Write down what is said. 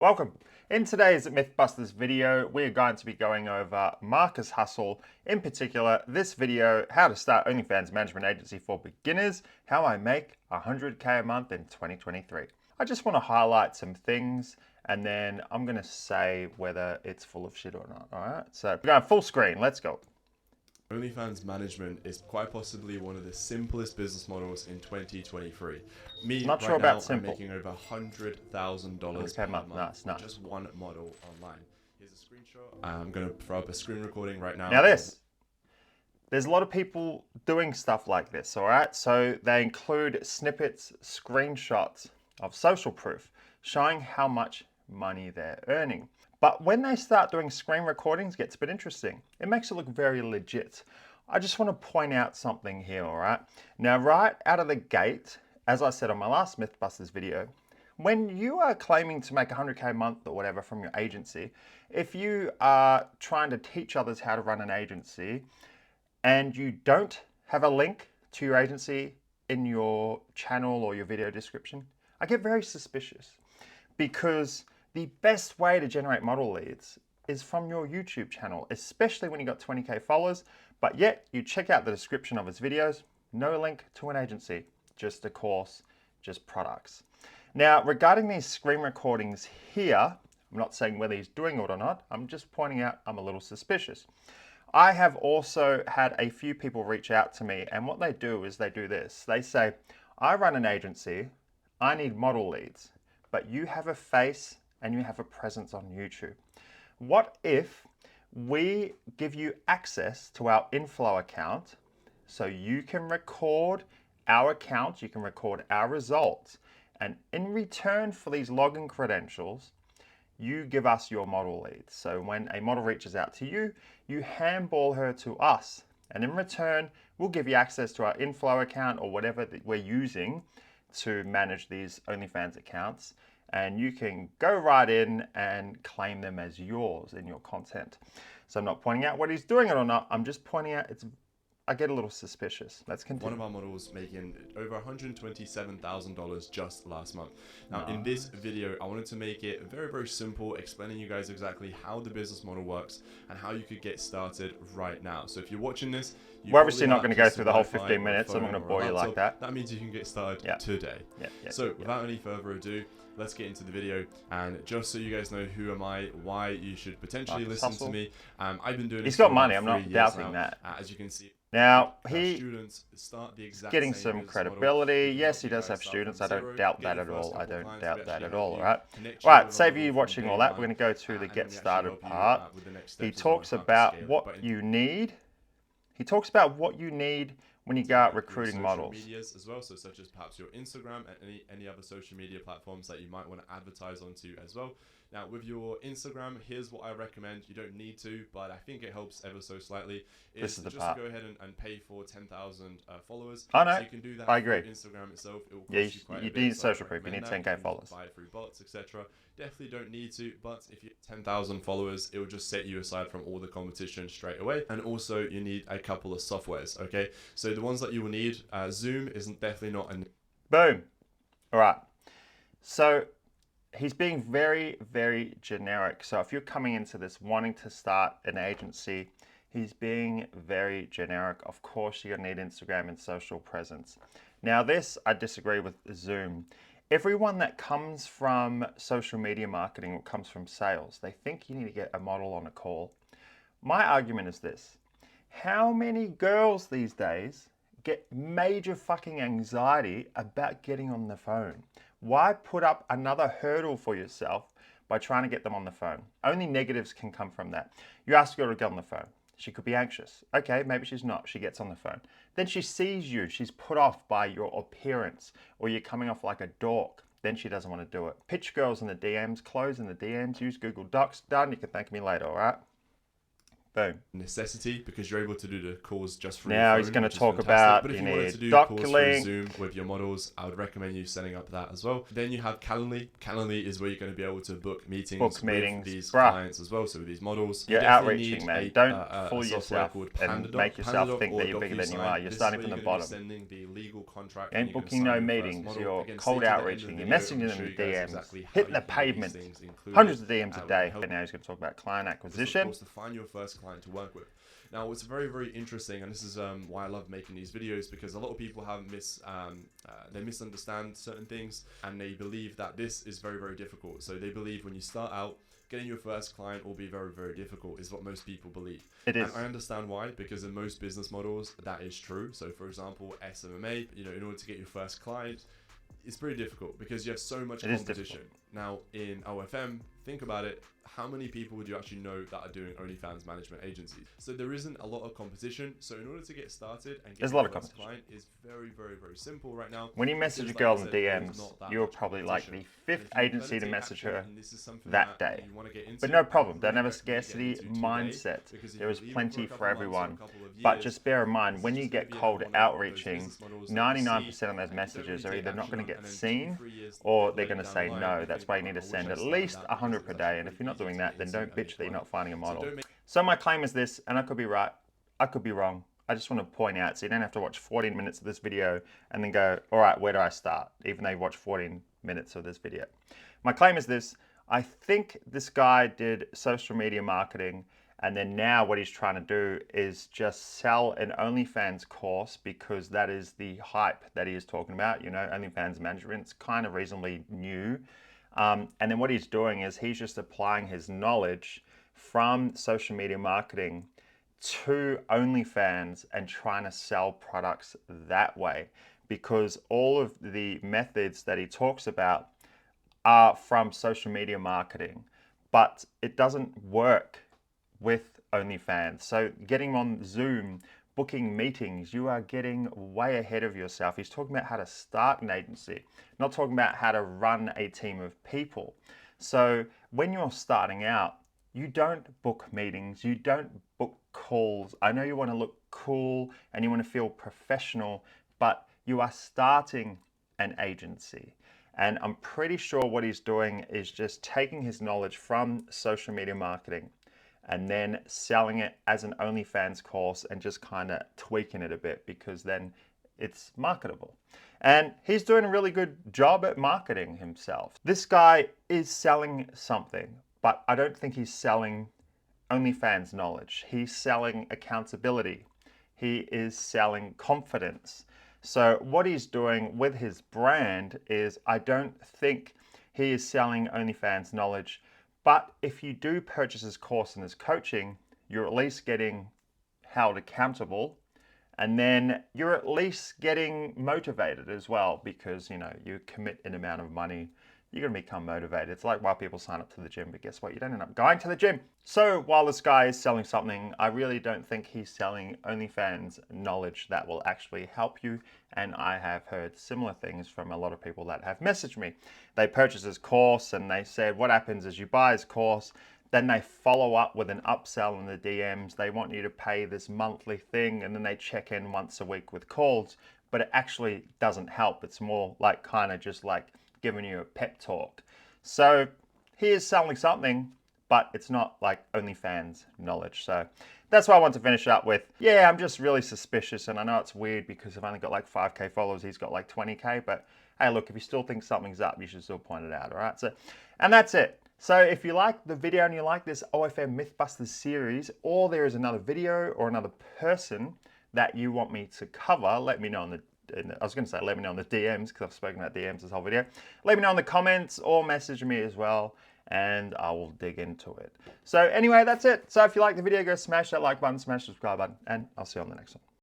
Welcome. In today's Mythbusters video, we're going to be going over Markuss Hussle. In particular, this video, how to start OnlyFans management agency for beginners, how I make 100K a month in 2023. I just want to highlight some things and then I'm going to say whether it's full of shit or not. All right, so we're going full screen. Let's go. OnlyFans management is quite possibly one of the simplest business models in 2023. Me, Not right sure now, about simple. I'm making over $100,000 per month No, with just one model online. Here's a screenshot. I'm going to throw up a screen recording right now. Now there's a lot of people doing stuff like this, all right? So they include snippets, screenshots of social proof showing how much money they're earning. But when they start doing screen recordings, it gets a bit interesting. It makes it look very legit. I just want to point out something here, all right? Now, right out of the gate, as I said on my last Mythbusters video, when you are claiming to make 100K a month or whatever from your agency, if you are trying to teach others how to run an agency and you don't have a link to your agency in your channel or your video description, I get very suspicious because the best way to generate model leads is from your YouTube channel, especially when you got 20K followers, but yet you check out the description of his videos, no link to an agency, just a course, just products. Now, regarding these screen recordings here, I'm not saying whether he's doing it or not, I'm just pointing out I'm a little suspicious. I have also had a few people reach out to me, and what they do is they do this. They say, I run an agency, I need model leads, but you have a face and you have a presence on YouTube. What if we give you access to our inflow account so you can record our account, you can record our results, and in return for these login credentials, you give us your model leads. So when a model reaches out to you, you handball her to us. And in return, we'll give you access to our inflow account or whatever that we're using to manage these OnlyFans accounts. And you can go right in and claim them as yours in your content. So I'm not pointing out what he's doing it or not. I'm just pointing out I get a little suspicious. Let's continue. One of our models making over $127,000 just last month. Now, in this video, I wanted to make it very, very simple, explaining you guys exactly how the business model works and how you could get started right now. So if you're watching this, we're obviously not going to go through the whole 15 minutes. I'm not going to bore you like that. That means you can get started today. So without any further ado, let's get into the video. And just so you guys know who am I, why you should potentially listen to me. I've been doing this. He's got money. I'm not doubting that. As you can see. Now, he's getting some credibility. Yes, he does have students. I don't doubt that at all. I don't doubt that at all, all right? All right, save you watching all that. We're going to go to the get started part. He talks about what you need. He talks about what you need when you go out recruiting models. Medias as well, so such as perhaps your Instagram and any other social media platforms that you might want to advertise onto as well. Now, with your Instagram, here's what I recommend. You don't need to, but I think it helps ever so slightly. This is the just part. To go ahead and pay for 10,000 followers. Oh, no, so you can do that. I agree. Instagram itself, it will cost you quite a bit. You need social proof. You need 10K followers. Buy it through bots, etc. Definitely don't need to, but if you have 10,000 followers, it will just set you aside from all the competition straight away. And also, you need a couple of softwares. Okay, so the ones that you will need, Zoom isn't definitely not an. Boom. All right. So he's being very, very generic. So if you're coming into this wanting to start an agency, he's being very generic. Of course, you're going to need Instagram and social presence. Now this, I disagree with Zoom. Everyone that comes from social media marketing or comes from sales, they think you need to get a model on a call. My argument is this. How many girls these days get major fucking anxiety about getting on the phone? Why put up another hurdle for yourself by trying to get them on the phone? Only negatives can come from that. You ask her to get on the phone. She could be anxious. Okay, maybe she's not. She gets on the phone. Then she sees you. She's put off by your appearance or you're coming off like a dork. Then she doesn't want to do it. Pitch girls in the DMs, close in the DMs, use Google Docs. Done. You can thank me later, all right? Boom. necessity because you're able to do the calls just through Now your he's phone, going to which is talk fantastic. about But if you you wanted need to do calls through DocLink. Zoom with your models, I would recommend you setting up that as well. Then you have Calendly. Calendly is where you're going to be able to book meetings with these clients as well. So with these models, You're you definitely outreaching, need man. a Don't fool software yourself called and PandaDoc, make yourself think or that you're bigger than you are. You're DocuSign. starting This from is the where you're bottom. going to be sending the legal contract. You ain't booking no meetings. You're cold outreaching. You're messaging them in DMs, hitting the pavement. Hundreds of DMs a day. And now he's going to talk about client acquisition. Of course, to find your first client to work with. Now, what's very, very interesting, and this is why I love making these videos, because a lot of people have they misunderstand certain things, and they believe that this is very, very difficult. So they believe when you start out, getting your first client will be very, very difficult, is what most people believe. It is. And I understand why, because in most business models, that is true. So for example, SMMA, in order to get your first client, it's pretty difficult because you have so much competition. Now in OFM, think about it, how many people would you actually know that are doing OnlyFans management agencies? So there isn't a lot of competition. So in order to get started and get your first client is very, very, very simple right now. When you message a girl in DMs, you're probably like the 5th agency to message her that day. But no problem, don't have a scarcity mindset. There is plenty for everyone. But just bear in mind, when you get cold outreaching, 99% of those messages are either not going to get seen or they're going to say no. That's why you need to send at least 100 per day. And if you're not doing that, then don't bitch that you're not finding a model. So my claim is this, and I could be right, I could be wrong. I just want to point out, so you don't have to watch 14 minutes of this video and then go, all right, where do I start? Even though you watch 14 minutes of this video. My claim is this, I think this guy did social media marketing, and then now what he's trying to do is just sell an OnlyFans course because that is the hype that he is talking about. OnlyFans management's kind of reasonably new. And then what he's doing is he's just applying his knowledge from social media marketing to OnlyFans and trying to sell products that way, because all of the methods that he talks about are from social media marketing, but it doesn't work with OnlyFans. So getting on Zoom, booking meetings, you are getting way ahead of yourself. He's talking about how to start an agency, not talking about how to run a team of people. So when you're starting out, you don't book meetings, you don't book calls. I know you want to look cool and you want to feel professional, but you are starting an agency. And I'm pretty sure what he's doing is just taking his knowledge from social media marketing and then selling it as an OnlyFans course and just kind of tweaking it a bit, because then it's marketable. And he's doing a really good job at marketing himself. This guy is selling something, but I don't think he's selling OnlyFans knowledge. He's selling accountability. He is selling confidence. So what he's doing with his brand is, I don't think he is selling OnlyFans knowledge, but if you do purchase his course and his coaching, you're at least getting held accountable, and then you're at least getting motivated as well, because you commit an amount of money, you're going to become motivated. It's like why people sign up to the gym, but guess what? You don't end up going to the gym. So while this guy is selling something, I really don't think he's selling OnlyFans knowledge that will actually help you. And I have heard similar things from a lot of people that have messaged me. They purchase his course and they said what happens is you buy his course, then they follow up with an upsell in the DMs. They want you to pay this monthly thing, and then they check in once a week with calls, but it actually doesn't help. It's more like kind of just like giving you a pep talk. So he is selling something, but it's not like OnlyFans knowledge. So that's what I want to finish up with. Yeah, I'm just really suspicious, and I know it's weird because I've only got like 5K followers, he's got like 20K, but hey, look, if you still think something's up, you should still point it out, all right? So, and that's it. So if you like the video and you like this OFM Mythbusters series, or there is another video or another person that you want me to cover, let me know in the I was going to say let me know in the DMs, because I've spoken about DMs this whole video. Let me know in the comments or message me as well, and I will dig into it. So anyway, that's it. So if you like the video, go smash that like button, smash the subscribe button, and I'll see you on the next one.